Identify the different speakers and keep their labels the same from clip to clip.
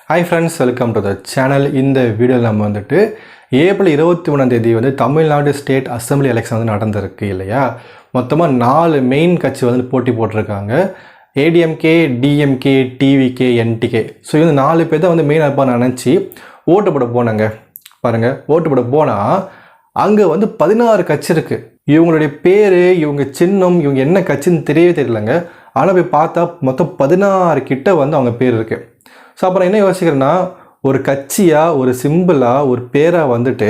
Speaker 1: Hi friends, welcome to the channel. இந்த வீடியோவில் நம்ம வந்துட்டு ஏப்ரல் 21 வந்து தமிழ்நாடு ஸ்டேட் அசம்பிளி எலெக்ஷன் வந்து நடந்திருக்கு இல்லையா. மொத்தமாக 4 மெயின் கட்சி வந்து போட்டி போட்டிருக்காங்க. ADMK, DMK, TVK, NTK. So இந்த 4 பேர் தான் வந்து மெயின் அப்பா நினச்சி ஓட்டு போட போனாங்க. பாருங்கள், ஓட்டு போட போனால் அங்கே வந்து 16 கட்சி இருக்குது. இவங்களுடைய பேர், இவங்க சின்னம், இவங்க என்ன கட்சின்னு தெரியவே தெரியலங்க. ஆனால் போய் பார்த்தா மொத்தம் 16 கிட்ட வந்து அவங்க பேர் இருக்குது. ஸோ அப்புறம் என்ன யோசிக்கிறேன்னா, ஒரு கட்சியாக, ஒரு சிம்பிளாக, ஒரு பேராக வந்துட்டு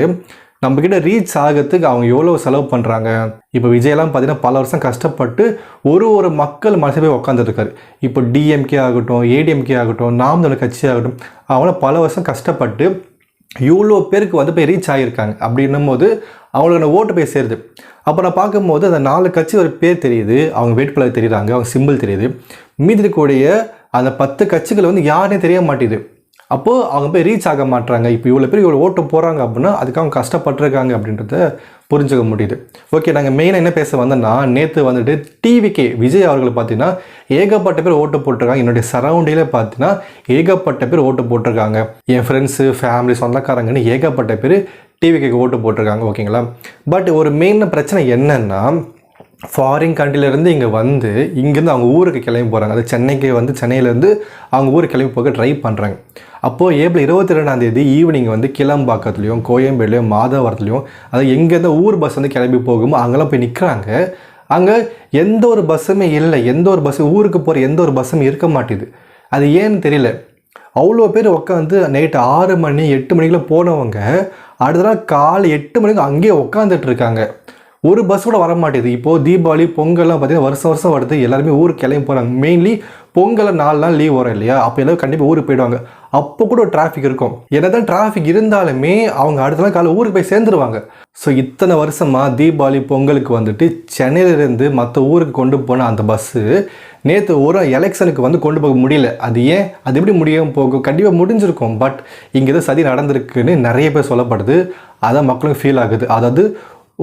Speaker 1: நம்மக்கிட்ட ரீச் ஆகிறதுக்கு அவங்க எவ்வளோ செலவு பண்ணுறாங்க. இப்போ விஜயெல்லாம் பார்த்தீங்கன்னா பல வருஷம் கஷ்டப்பட்டு ஒரு மக்கள் மனசு போய் உட்காந்துருக்காரு. இப்போ டிஎம்கே ஆகட்டும், ஏடிஎம்கே ஆகட்டும், நாம் தமிழர் கட்சி ஆகட்டும், அவங்களாம் பல வருஷம் கஷ்டப்பட்டு இவ்வளோ பேருக்கு வந்து போய் ரீச் ஆகியிருக்காங்க. அப்படின்னும் போது அவங்களுக்கு ஓட்டு போய் சேருது. அப்போ நான் பார்க்கும்போது அந்த 4 கட்சி ஒரு பேர் தெரியுது, அவங்க வேட்பாளர் தெரியுறாங்க, அவங்க சிம்பிள் தெரியுது. மீதி இருக்கக்கூடிய அந்த 10 கட்சிகள் வந்து யாருனே தெரிய மாட்டேது. அப்போது அவங்க போய் ரீச் ஆக மாட்டுறாங்க. இப்போ இவ்வளோ பேர் இவ்வளோ ஓட்டு போகிறாங்க அப்படின்னா அதுக்கு அவங்க கஷ்டப்பட்டுருக்காங்க அப்படின்றத புரிஞ்சுக்க முடியுது. ஓகே, நாங்கள் மெயினாக என்ன பேச வந்தோன்னா, நேற்று வந்துட்டு டிவிகே விஜய் அவர்கள் பார்த்தீங்கன்னா ஏகப்பட்ட பேர் ஓட்டு போட்டிருக்காங்க. என்னுடைய சரௌண்டிங்கில் பார்த்தீங்கன்னா ஏகப்பட்ட பேர் ஓட்டு போட்டிருக்காங்க. என் ஃப்ரெண்ட்ஸு, ஃபேமிலி, சொந்தக்காரங்கன்னு ஏகப்பட்ட பேர் டிவிகேக்கு ஓட்டு போட்டிருக்காங்க. ஓகேங்களா. பட் ஒரு மெயின் பிரச்சனை என்னென்னா, ஃபாரின் கண்ட்ரிலேருந்து இங்கே வந்து இங்கேருந்து அவங்க ஊருக்கு கிளம்பி போகிறாங்க. அது சென்னைக்கு வந்து சென்னையிலேருந்து அவங்க ஊருக்கு கிளம்பி போக ட்ரை பண்ணுறாங்க. அப்போது ஏப்ரல் 22 ஈவினிங் வந்து கிளம்பாக்கத்துலேயும், கோயம்பேடுலையும், மாதவரத்துலையும், அது எங்கேருந்து ஊர் பஸ் வந்து கிளம்பி போகுமோ அங்கெல்லாம் போய் நிற்கிறாங்க. அங்கே எந்த ஒரு பஸ்ஸுமே இல்லை. எந்த ஒரு பஸ்ஸு, ஊருக்கு போகிற எந்த ஒரு பஸ்ஸும் இருக்க மாட்டேது. அது ஏன்னு தெரியல. அவ்வளோ பேர் உட்காந்து நைட்டு 6 மணி 8 மணிக்குள்ளே போனவங்க அடுத்த நாள் காலை 8 மணிக்கு அங்கேயே உட்காந்துட்டு இருக்காங்க. ஒரு பஸ் கூட வர மாட்டேது. இப்போது தீபாவளி, பொங்கல்லாம் பார்த்தீங்கன்னா வருஷம் வருது. எல்லாருமே ஊருக்கு கிளம்பி போகிறாங்க. மெயின்லி பொங்கலில் 4 நாள் லீவ் வரும் இல்லையா, அப்போ எல்லோரும் கண்டிப்பாக ஊருக்கு போயிடுவாங்க. அப்போ கூட ஒரு டிராஃபிக் இருக்கும். என்ன தான் டிராஃபிக் இருந்தாலுமே அவங்க அடுத்த நாள் காலை ஊருக்கு போய் சேர்ந்துருவாங்க. ஸோ இத்தனை வருஷமாக தீபாவளி, பொங்கலுக்கு வந்துட்டு சென்னையிலேருந்து மற்ற ஊருக்கு கொண்டு போன அந்த பஸ்ஸு நேற்று ஒரு எலெக்ஷனுக்கு வந்து கொண்டு போக முடியல. அது ஏன், அது எப்படி முடியாமல் போகும்? கண்டிப்பாக முடிஞ்சிருக்கும். பட் இங்கே எதுவும் சதி நடந்திருக்குன்னு நிறைய பேர் சொல்லப்படுது. அதான் மக்களுக்கு ஃபீல் ஆகுது. அதாவது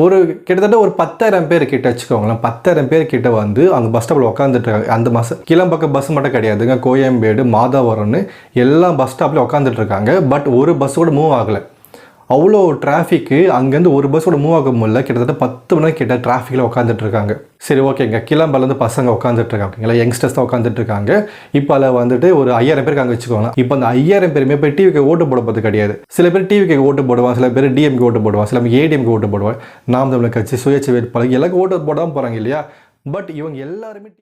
Speaker 1: ஒரு கிட்டத்தட்ட ஒரு 10,000 பேர் கிட்ட வச்சுக்கோங்களேன். 10,000 பேர் கிட்ட வந்து அங்கே பஸ் ஸ்டாப்பில் உட்காந்துட்ருக்காங்க. அந்த பஸ் கிளம்பக்கம் பஸ் மட்டும் கிடையாதுங்க, கோயம்பேடு, மாதவரம்னு எல்லா பஸ் ஸ்டாப்லேயும் உட்காந்துட்ருக்காங்க. பட் ஒரு பஸ் கூட மூவ் ஆகலை. அவ்வளோ டிராஃபிக்கு. அங்கேருந்து ஒரு பஸ் கூட மூவ் ஆக முடியல. கிட்டத்தட்ட 10 மணி கிட்ட டிராஃபிக்கில் உட்காந்துட்ருக்காங்க. சரி, ஓகேங்க, கிளம்பலேருந்து பசங்க உட்காந்துட்ருக்காங்க. ஓகேங்களா, யங்ஸ்டர்ஸ் தான் உட்காந்துட்ருக்காங்க. இப்போ அதில் வந்துட்டு ஒரு 5000 பேருக்கு அங்கே வச்சுக்கோங்க. இப்போ அந்த 5000 பேருமே போய் டிவிக்கு ஓட்டு போட போகிறது கிடையாது. சில பேர் டிவிக்கு ஓட்டு போடுவாங்க, சில பேர் டிஎம்கே ஓட்டு போடுவாங்க, சில பேர் ஏடிஎம்கே ஓட்டு போடுவாங்க, நாம் தமிழர் கட்சி, சுயேட்சை வேட்பாளர் எல்லாருக்கும் ஓட்டு போடாமல் போகிறாங்க இல்லையா. பட் இவங்க எல்லாருமே